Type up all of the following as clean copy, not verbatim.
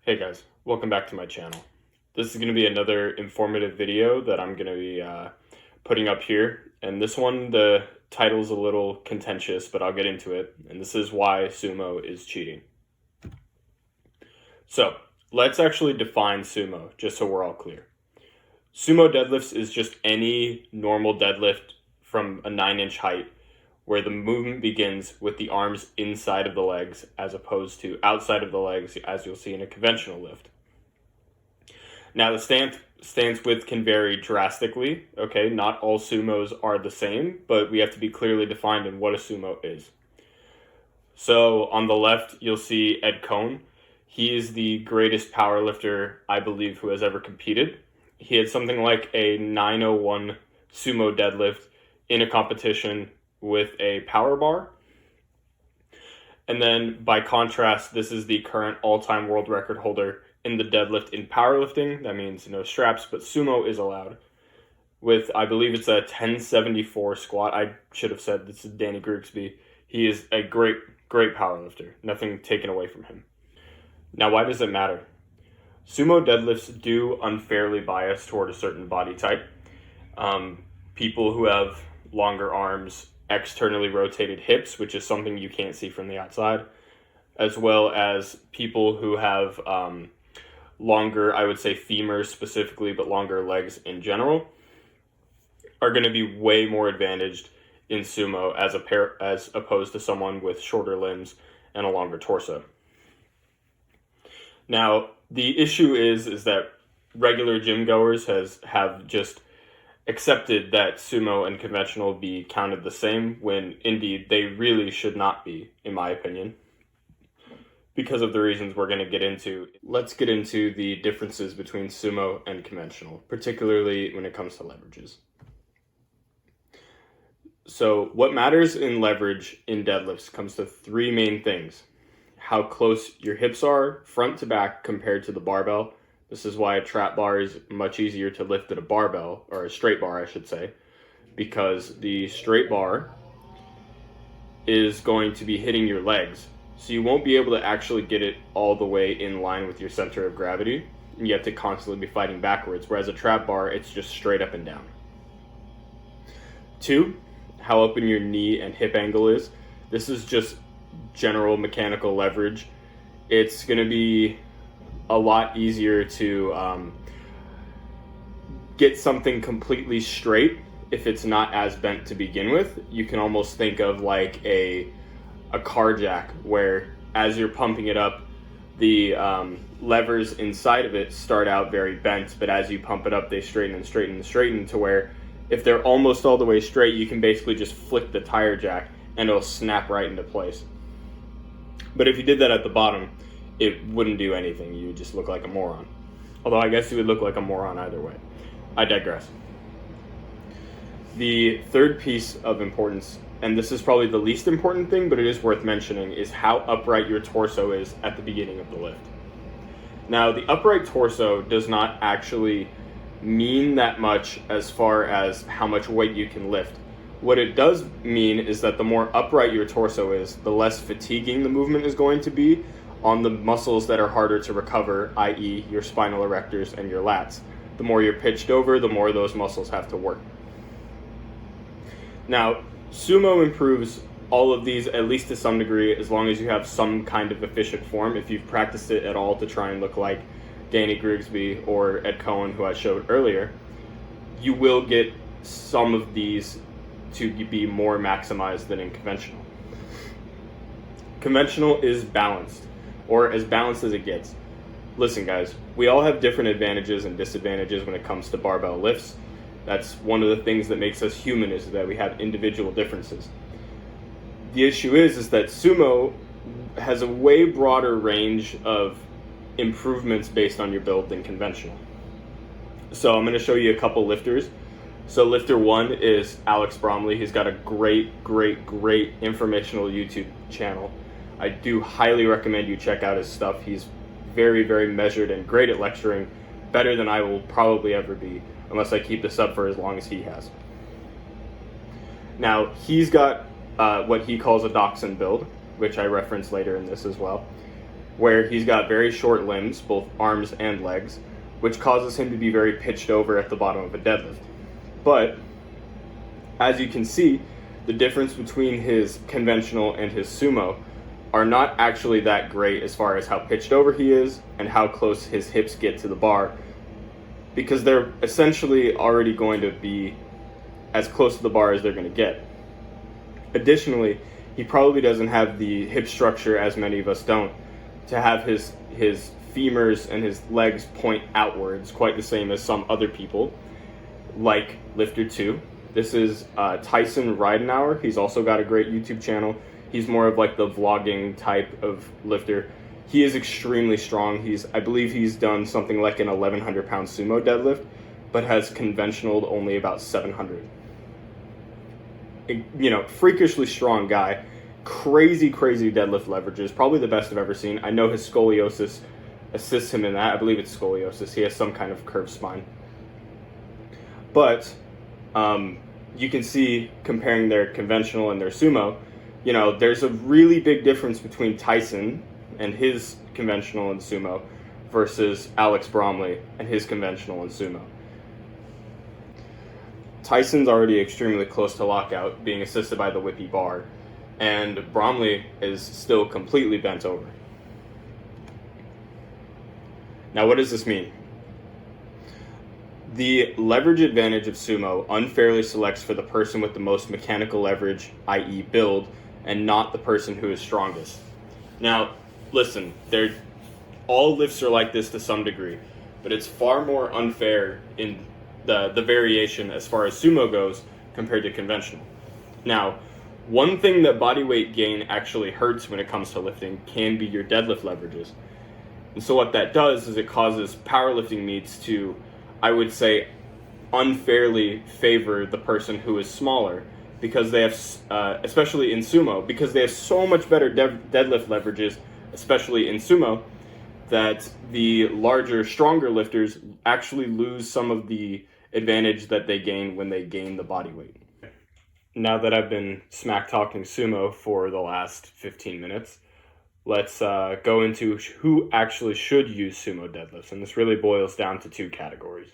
Hey guys, welcome back to my channel. This is going to be another informative video that I'm going to be putting up here. And this one, the title's a little contentious, but I'll get into it. And this is why sumo is cheating. So let's actually define sumo, just so we're all clear. Sumo deadlifts is just any normal deadlift from a 9-inch height where the movement begins with the arms inside of the legs as opposed to outside of the legs, as you'll see in a conventional lift. Now, the stance width can vary drastically, okay? Not all sumos are the same, but we have to be clearly defined in what a sumo is. So on the left, you'll see Ed Cohn. He is the greatest powerlifter, I believe, who has ever competed. He had something like a 901 sumo deadlift in a competition with a power bar. And then by contrast, this is the current all-time world record holder in the deadlift in powerlifting. That means no straps, but sumo is allowed. With, I believe it's a 1074 squat. I should have said this is Danny Grigsby. He is a great powerlifter. Nothing taken away from him. Now, why does it matter? Sumo deadlifts do unfairly bias toward a certain body type. People who have longer arms, externally rotated hips, which is something you can't see from the outside, as well as people who have longer, I would say femurs specifically, but longer legs in general, are going to be way more advantaged in sumo as opposed to someone with shorter limbs and a longer torso. Now, the issue is that regular gym goers have just accepted that sumo and conventional be counted the same, when indeed they really should not be, in my opinion, because of the reasons we're going to get into. Let's get into the differences between sumo and conventional, particularly when it comes to leverages. So what matters in leverage in deadlifts comes to three main things: how close your hips are front to back compared to the barbell. This is why a trap bar is much easier to lift than a barbell, or a straight bar, I should say, because the straight bar is going to be hitting your legs. So you won't be able to actually get it all the way in line with your center of gravity, and you have to constantly be fighting backwards, whereas a trap bar, it's just straight up and down. 2, how open your knee and hip angle is. This is just general mechanical leverage. It's going to be a lot easier to get something completely straight if it's not as bent to begin with. You can almost think of like a car jack, where as you're pumping it up, the levers inside of it start out very bent, but as you pump it up, they straighten to where if they're almost all the way straight, you can basically just flick the tire jack and it'll snap right into place. But if you did that at the bottom, it wouldn't do anything. You would just look like a moron. Although I guess you would look like a moron either way. I digress. The third piece of importance, and this is probably the least important thing, but it is worth mentioning, is how upright your torso is at the beginning of the lift. Now, the upright torso does not actually mean that much as far as how much weight you can lift. What it does mean is that the more upright your torso is, the less fatiguing the movement is going to be on the muscles that are harder to recover, i.e. your spinal erectors and your lats. The more you're pitched over, the more those muscles have to work. Now, sumo improves all of these, at least to some degree, as long as you have some kind of efficient form. If you've practiced it at all to try and look like Danny Grigsby or Ed Cohn, who I showed earlier, you will get some of these to be more maximized than in conventional. Conventional is balanced, or as balanced as it gets. Listen guys, we all have different advantages and disadvantages when it comes to barbell lifts. That's one of the things that makes us human, is that we have individual differences. The issue is that sumo has a way broader range of improvements based on your build than conventional. So I'm going to show you a couple lifters. So lifter 1 is Alex Bromley. He's got a great informational YouTube channel. I do highly recommend you check out his stuff. He's very measured and great at lecturing, better than I will probably ever be, unless I keep this up for as long as he has. Now, he's got what he calls a dachshund build, which I reference later in this as well. where he's got very short limbs, both arms and legs, which causes him to be very pitched over at the bottom of a deadlift. But as you can see, the difference between his conventional and his sumo are not actually that great as far as how pitched over he is and how close his hips get to the bar, because they're essentially already going to be as close to the bar as they're going to get. Additionally, he probably doesn't have the hip structure, as many of us don't, to have his femurs and his legs point outwards quite the same as some other people, like Lifter 2. This is Tyson Ridenauer. He's also got a great YouTube channel. He's more of like the vlogging type of lifter. He is extremely strong. I believe he's done something like an 1,100 pound sumo deadlift, but has conventional only about 700. You know, freakishly strong guy. Crazy deadlift leverages. Probably the best I've ever seen. I know his scoliosis assists him in that. I believe it's scoliosis. He has some kind of curved spine. But you can see, comparing their conventional and their sumo, you know, there's a really big difference between Tyson and his conventional and sumo versus Alex Bromley and his conventional and sumo. Tyson's already extremely close to lockout, being assisted by the whippy bar, and Bromley is still completely bent over. Now, what does this mean? The leverage advantage of sumo unfairly selects for the person with the most mechanical leverage, i.e. build, and not the person who is strongest. Now, listen, all lifts are like this to some degree, but it's far more unfair in the variation as far as sumo goes compared to conventional. Now, one thing that body weight gain actually hurts when it comes to lifting can be your deadlift leverages. And so what that does is it causes powerlifting meets to, I would say, unfairly favor the person who is smaller, because they have, especially in sumo, because they have so much better deadlift leverages, especially in sumo, that the larger, stronger lifters actually lose some of the advantage that they gain when they gain the body weight. Now that I've been smack talking sumo for the last 15 minutes, let's go into who actually should use sumo deadlifts. And this really boils down to two categories.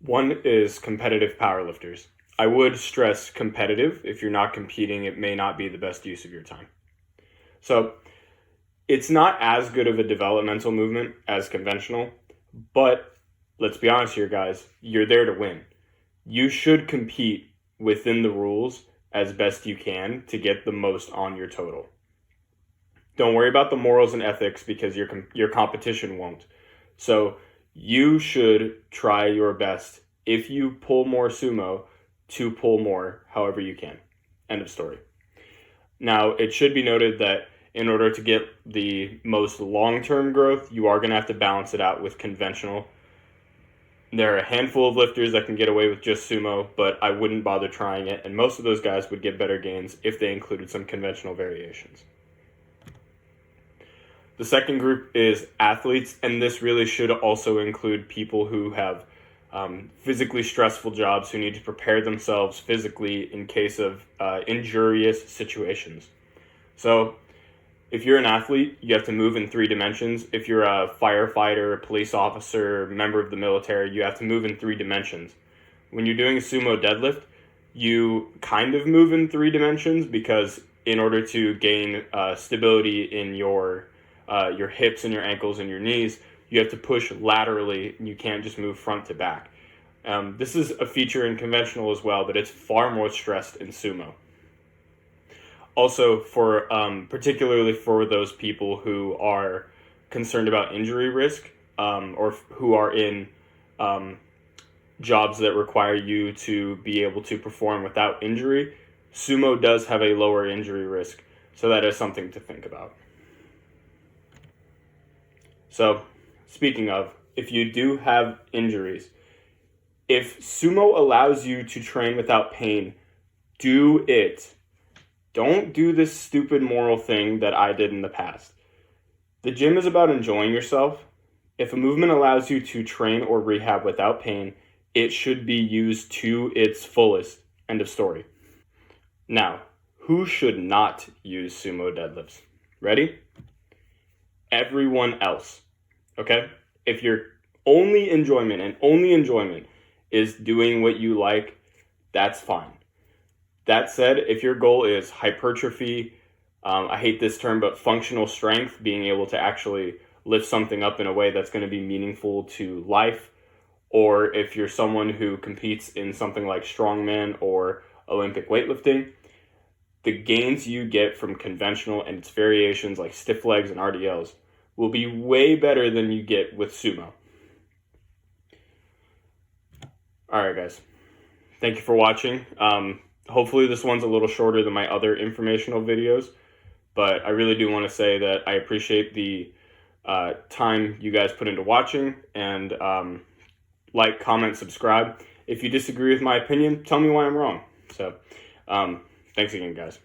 One is competitive powerlifters. I would stress competitive. If you're not competing, it may not be the best use of your time. So it's not as good of a developmental movement as conventional, but let's be honest here, guys, you're there to win. You should compete within the rules as best you can to get the most on your total. Don't worry about the morals and ethics, because your competition won't. So you should try your best, if you pull more sumo, to pull more however you can. End of story. Now, it should be noted that in order to get the most long-term growth, you are going to have to balance it out with conventional. There are a handful of lifters that can get away with just sumo, but I wouldn't bother trying it, and most of those guys would get better gains if they included some conventional variations. The second group is athletes, and this really should also include people who have physically stressful jobs, who need to prepare themselves physically in case of injurious situations. So if you're an athlete, you have to move in 3 dimensions. If you're a firefighter, a police officer, member of the military, you have to move in 3 dimensions. When you're doing a sumo deadlift, you kind of move in 3 dimensions, because in order to gain stability in your hips and your ankles and your knees, you have to push laterally. You can't just move front to back. This is a feature in conventional as well, but it's far more stressed in sumo. Also, for particularly for those people who are concerned about injury risk, or who are in jobs that require you to be able to perform without injury, sumo does have a lower injury risk, so that is something to think about. So, speaking of, if you do have injuries, if sumo allows you to train without pain, do it. Don't do this stupid moral thing that I did in the past. The gym is about enjoying yourself. If a movement allows you to train or rehab without pain, it should be used to its fullest. End of story. Now, who should not use sumo deadlifts? Ready? everyone else. Okay? If your only enjoyment is doing what you like, that's fine. That said, if your goal is hypertrophy, I hate this term, but functional strength, being able to actually lift something up in a way that's going to be meaningful to life, or if you're someone who competes in something like strongman or Olympic weightlifting, the gains you get from conventional and its variations like stiff legs and RDLs will be way better than you get with sumo. All right, guys. Thank you for watching. Hopefully this one's a little shorter than my other informational videos, but I really do want to say that I appreciate the time you guys put into watching, and like, comment, subscribe. If you disagree with my opinion, tell me why I'm wrong. So, thanks again, guys.